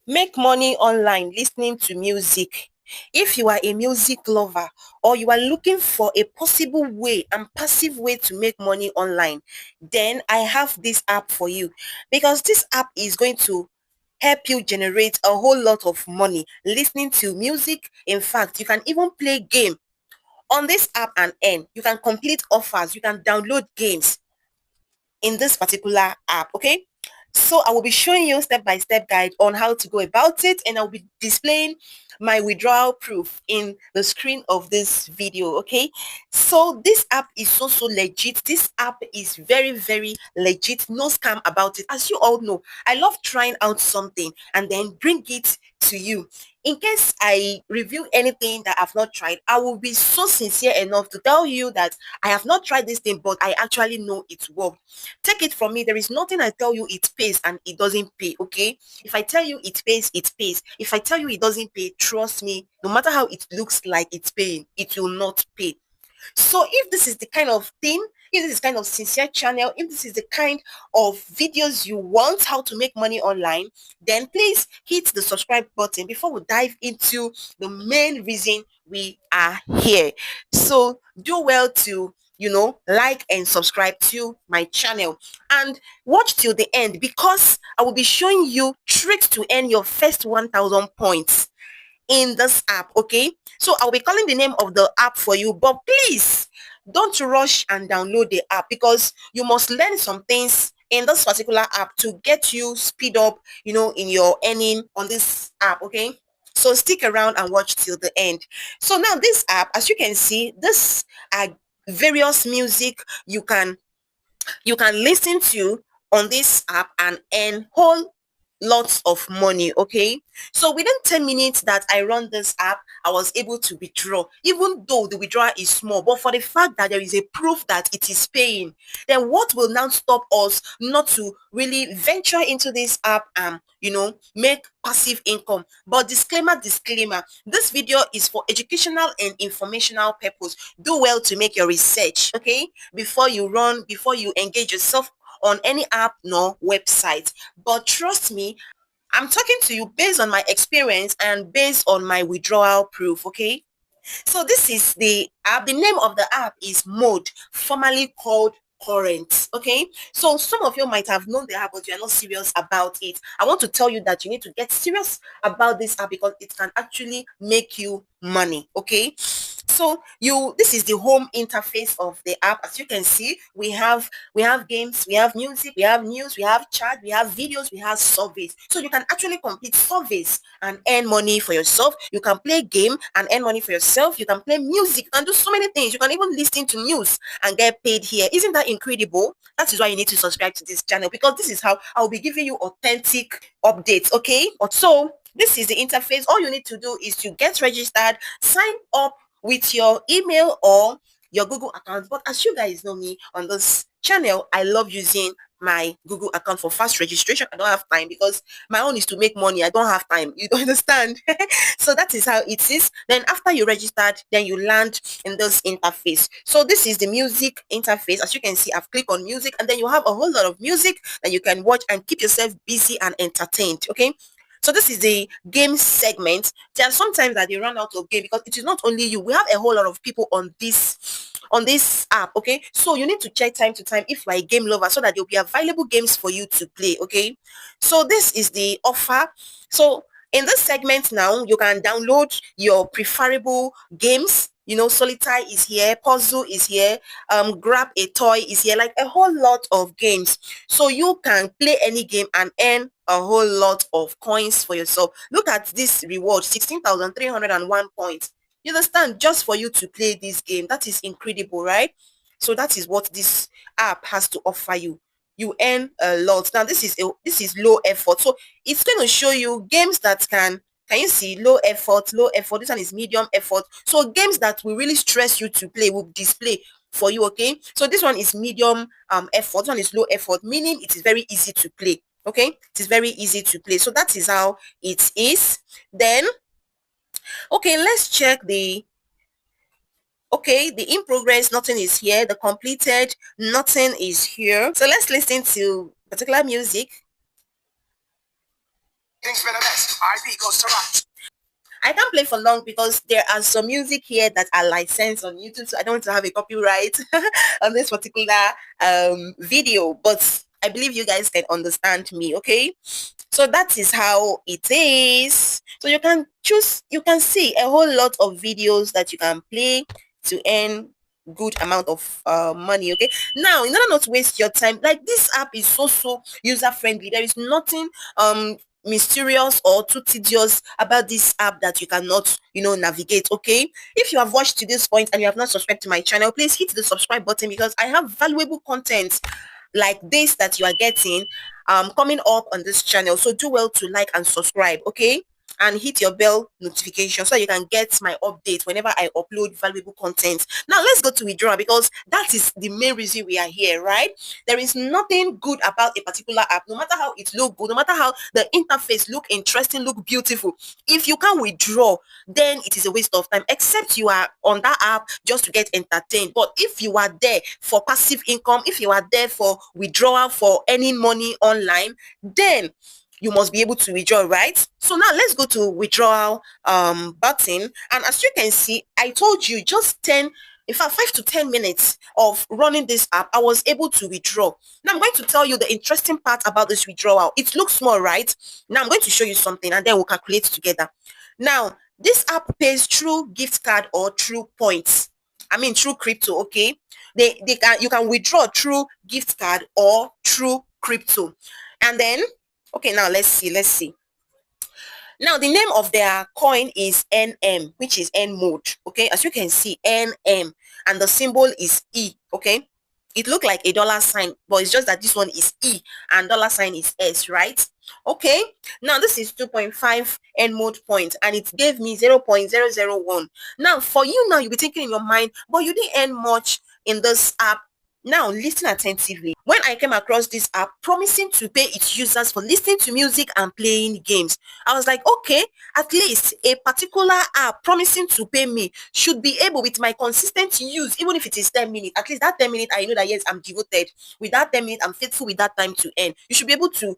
Make money online listening to music. If you are a music lover or you are looking for a possible way and passive way to make money online, then I have this app for you, because this app is going to help you generate a whole lot of money listening to music. In fact, you can even play game on this app and earn. You can complete offers, you can download games in this particular app. Okay, so I will be showing you step-by-step guide on how to go about it, and I'll be displaying my withdrawal proof in the screen of this video. Okay, so this app is so legit. This app is very legit, no scam about it. As you all know, I love trying out something and then bring it to you. In case I review anything that I've not tried, I will be so sincere enough to tell you that I have not tried this thing, but I actually know it works. Take it from me, there is nothing I tell you it pays and it doesn't pay. Okay, if I tell you it pays, it pays. If I tell you it doesn't pay, trust me, no matter how it looks like it's paying, it will not pay. So if this is the kind of thing, if this is kind of sincere channel, if this is the kind of videos you want, how to make money online, then please hit the subscribe button before we dive into the main reason we are here. So do well to like and subscribe to my channel and watch till the end, because I will be showing you tricks to earn your first 1,000 points in this app. Okay, so I'll be calling the name of the app for you, but please don't rush and download the app, because you must learn some things in this particular app to get you speed up in your earning on this app. Okay, so stick around and watch till the end. So now this app, as you can see, this are various music you can listen to on this app and earn whole lots of money. Okay, so within 10 minutes that I run this app, I was able to withdraw, even though the withdrawal is small. But for the fact that there is a proof that it is paying, then what will now stop us not to really venture into this app and make passive income? But disclaimer, this video is for educational and informational purpose. Do well to make your research, okay, before you engage yourself on any app nor website. But trust me, I'm talking to you based on my experience and based on my withdrawal proof. Okay, so this is the app. The name of the app is Mode, formerly called Current. Okay, so some of you might have known the app, but you are not serious about it. I want to tell you that you need to get serious about this app, because it can actually make you money. Okay, so this is the home interface of the app. As you can see, we have games, we have music, we have news, we have chat, we have videos, we have surveys. So you can actually complete surveys and earn money for yourself. You can play game and earn money for yourself. You can play music and do so many things. You can even listen to news and get paid here. Isn't that incredible? That is why you need to subscribe to this channel, because this is how I'll be giving you authentic updates. Okay, so this is the interface. All you need to do is to get registered, sign up with your email or your Google account. But as you guys know me on this channel, I love using my Google account for fast registration. I don't have time, because my own is to make money. I don't have time. You don't understand? So that is how it is. Then after you registered, then you land in this interface. So this is the music interface. As you can see, I've clicked on music, and then you have a whole lot of music that you can watch and keep yourself busy and entertained. Okay, so this is the game segment. There are sometimes that they run out of game, because it is not only you. We have a whole lot of people on this app. Okay, so you need to check time to time if you are a game lover, so that there will be available games for you to play. Okay, so this is the offer. So in this segment now, you can download your preferable games. Solitaire is here, puzzle is here, grab a toy is here, like a whole lot of games. So you can play any game and earn a whole lot of coins for yourself. Look at this reward, 16,301 points. You understand? Just for you to play this game. That is incredible, right? So that is what this app has to offer you. You earn a lot. Now this is low effort. So it's going to show you games that can you see low effort, low effort. This one is medium effort. So games that will really stress you to play will display for you. Okay, so this one is medium effort. This one is low effort, meaning it is very easy to play. Okay, it is very easy to play. So that is how it is. Then okay, let's check the in progress. Nothing is here. The completed, nothing is here. So let's listen to particular music. Things for the best. RIP goes to rock. I can't play for long because there are some music here that are licensed on YouTube, so I don't want to have a copyright on this particular video. But I believe you guys can understand me, okay? So that is how it is. So you can choose, you can see a whole lot of videos that you can play to earn good amount of money. Okay, now in order not to waste your time, like, this app is so user friendly. There is nothing mysterious or too tedious about this app that you cannot navigate. Okay, if you have watched to this point and you have not subscribed to my channel, please hit the subscribe button, because I have valuable content like this that you are getting coming up on this channel. So do well to like and subscribe, okay, and hit your bell notification so you can get my updates whenever I upload valuable content. Now let's go to withdrawal, because that is the main reason we are here, right? There is nothing good about a particular app, no matter how it look good, no matter how the interface look interesting, look beautiful. If you can't withdraw, then it is a waste of time, except you are on that app just to get entertained. But if you are there for passive income, if you are there for withdrawal, for earning money online, then you must be able to withdraw, right? So now let's go to withdrawal button, and as you can see, I told you just 10, in fact 5 to 10 minutes of running this app, I was able to withdraw. Now I'm going to tell you the interesting part about this withdrawal. It looks small, right? Now I'm going to show you something and then we'll calculate together. Now this app pays through gift card or through points. I mean through crypto, okay? You can withdraw through gift card or through crypto. And then, okay, now let's see. Now the name of their coin is NM, which is N mode. Okay, as you can see, NM, and the symbol is E. Okay, it looked like a dollar sign, but it's just that this one is E and dollar sign is S, right? Okay, now this is 2.5 N mode point, and it gave me 0.001. Now for you, now you'll be thinking in your mind, but you didn't earn much in this app. Now listen attentively. When I came across this app promising to pay its users for listening to music and playing games, I was like, okay, at least a particular app promising to pay me should be able, with my consistent use, even if it is 10 minutes, at least that 10 minutes, I know that yes, I'm devoted. With that 10 minutes, I'm faithful with that time to earn. You should be able to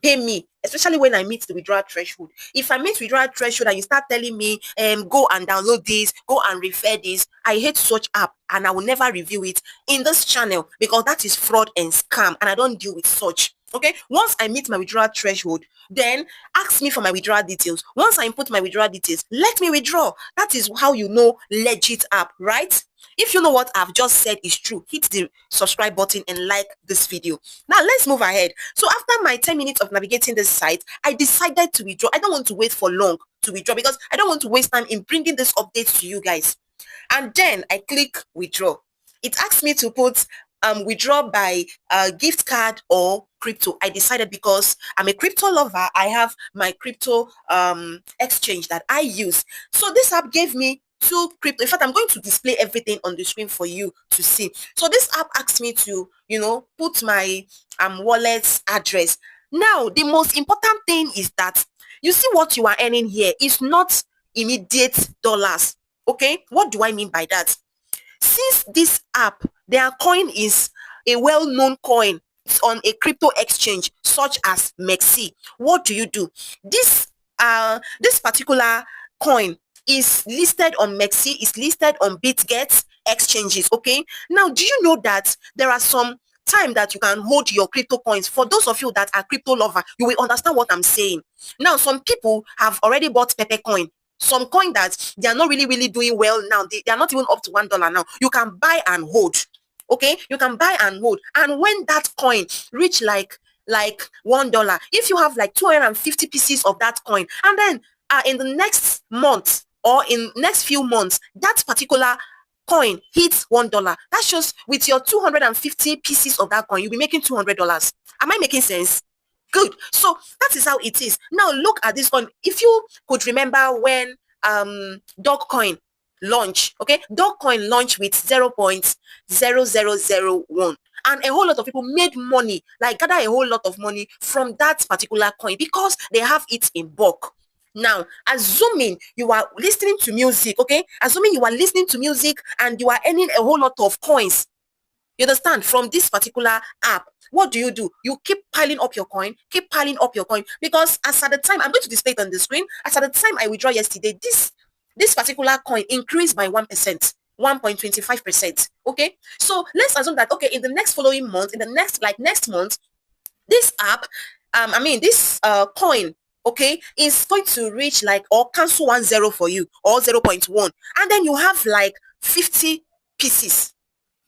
pay me, especially when I meet the withdrawal threshold. If I meet withdrawal threshold and you start telling me go and download this, go and refer this, I hate such app and I will never review it in this channel, because that is fraud and scam and I don't deal with such. Okay, once I meet my withdrawal threshold, then ask me for my withdrawal details. Once I input my withdrawal details, let me withdraw. That is how you know legit app, right? If you know what I've just said is true, hit the subscribe button and like this video. Now let's move ahead. So after my 10 minutes of navigating this site, I decided to withdraw. I don't want to wait for long to withdraw because I don't want to waste time in bringing this update to you guys. And then I click withdraw. It asks me to put withdraw by gift card or crypto. I decided because I'm a crypto lover. I have my crypto exchange that I use. So this app gave me two crypto. In fact, I'm going to display everything on the screen for you to see. So this app asked me to, put my wallet's address. Now, the most important thing is that you see what you are earning here is not immediate dollars. Okay, what do I mean by that? Since this app, their coin is a well-known coin, it's on a crypto exchange such as Mexi. What do? This particular coin is listed on Mexi, is listed on BitGet exchanges. Okay, now do you know that there are some time that you can hold your crypto coins? For those of you that are crypto lover, you will understand what I'm saying. Now some people have already bought Pepe coin, some coin that they are not really doing well now. They are not even up to $1 now. You can buy and hold. Okay, you can buy and hold, and when that coin reach like $1, if you have like 250 pieces of that coin, and then in the next month or in next few months that particular coin hits $1, that shows with your 250 pieces of that coin you'll be making $200. Am I making sense? Good. So that is how it is. Now look at this coin. If you could remember when Dogecoin launch, okay, Dogecoin launched with 0.0001, and a whole lot of people made money, like gather a whole lot of money from that particular coin because they have it in bulk. Now assuming you are listening to music, okay, assuming you are listening to music and you are earning a whole lot of coins, you understand, from this particular app, what do? You keep piling up your coin, because as at the time, I'm going to display it on the screen, as at the time I withdraw yesterday, this particular coin increased by 1%. 1.25%. Okay, so let's assume that, okay, in the next following month, in the next month, this app, this coin, okay, is going to reach like, or cancel 10 for you, or 0.1, and then you have like 50 pieces.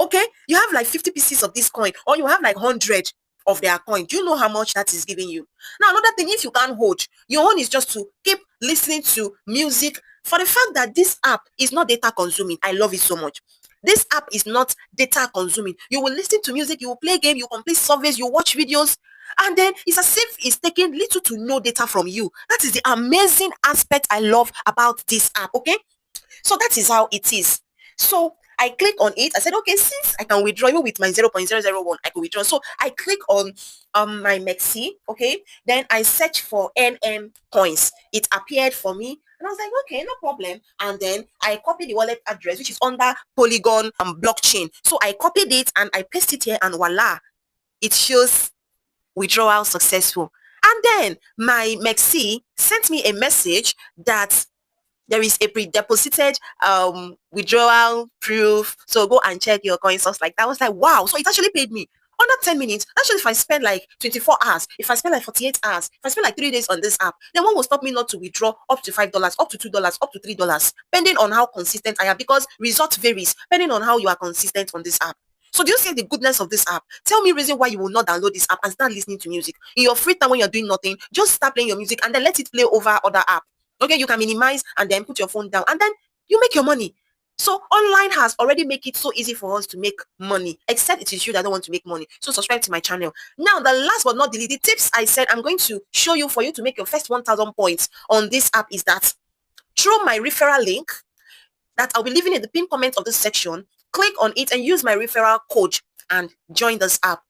Okay, you have like 50 pieces of this coin, or you have like 100 of their coin. Do you know how much that is giving you? Now, another thing, if you can't hold, your own is just to keep listening to music. For the fact that this app is not data consuming, I love it so much. This app is not data consuming. You will listen to music, you will play game, you complete surveys, you watch videos, and then it's as if it's taking little to no data from you. That is the amazing aspect I love about this app. Okay, so that is how it is. So I click on it. I said, okay, since I can withdraw even with my 0.001, I can withdraw. So I click on my Mexi, okay? Then I search for NM coins. It appeared for me. And I was like, okay, no problem. And then I copied the wallet address, which is under Polygon blockchain. So I copied it and I pasted it here, and voila, it shows withdrawal successful. And then my Mexi sent me a message that there is a pre-deposited withdrawal proof, so go and check your coin source. Like that. I was like, wow, so it actually paid me under 10 minutes. Actually, if I spend like 24 hours, if I spend like 48 hours, if I spend like 3 days on this app, then one will stop me not to withdraw up to $5, up to $2, up to $3, depending on how consistent I am, because result varies depending on how you are consistent on this app. So do you see the goodness of this app? Tell me reason why you will not download this app and start listening to music in your free time when you're doing nothing. Just start playing your music and then let it play over other app. Okay, you can minimize and then put your phone down, and then you make your money. So online has already made it so easy for us to make money, except it is you that don't want to make money. So subscribe to my channel. Now, the last but not the least, the tips I said I'm going to show you for you to make your first 1,000 points on this app is that through my referral link that I'll be leaving in the pinned comment of this section, click on it and use my referral code and join this app.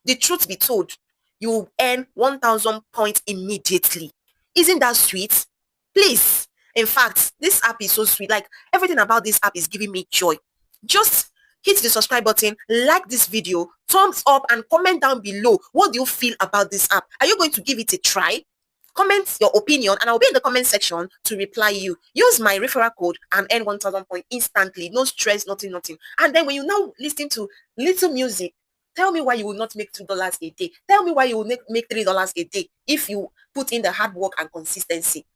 The truth be told, you will earn 1,000 points immediately. Isn't that sweet? Please. In fact, this app is so sweet. Like, everything about this app is giving me joy. Just hit the subscribe button, like this video, thumbs up, and comment down below. What do you feel about this app? Are you going to give it a try? Comment your opinion, and I'll be in the comment section to reply you. Use my referral code and earn 1,000 points instantly. No stress, nothing. And then when you now listen to little music, tell me why you will not make $2 a day. Tell me why you will make $3 a day if you put in the hard work and consistency.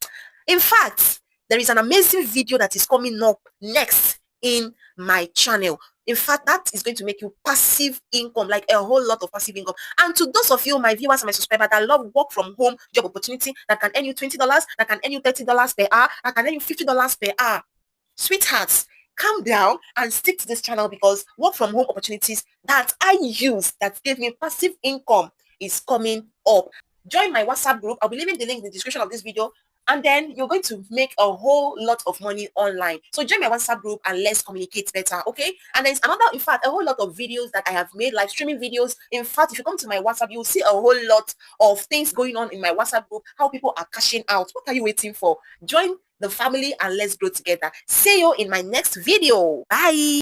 In fact, there is an amazing video that is coming up next in my channel. In fact, that is going to make you passive income, like a whole lot of passive income. And to those of you, my viewers and my subscribers that love work from home job opportunity that can earn you $20, that can earn you $30 per hour, that can earn you $50 per hour, sweethearts, calm down and stick to this channel, because work from home opportunities that I use that gave me passive income is coming up. Join my WhatsApp group. I'll be leaving the link in the description of this video. And then you're going to make a whole lot of money online. So join my WhatsApp group and let's communicate better, okay? And there's another, in fact, a whole lot of videos that I have made, live streaming videos. In fact, if you come to my WhatsApp, you'll see a whole lot of things going on in my WhatsApp group, how people are cashing out. What are you waiting for? Join the family and let's grow together. See you in my next video. Bye.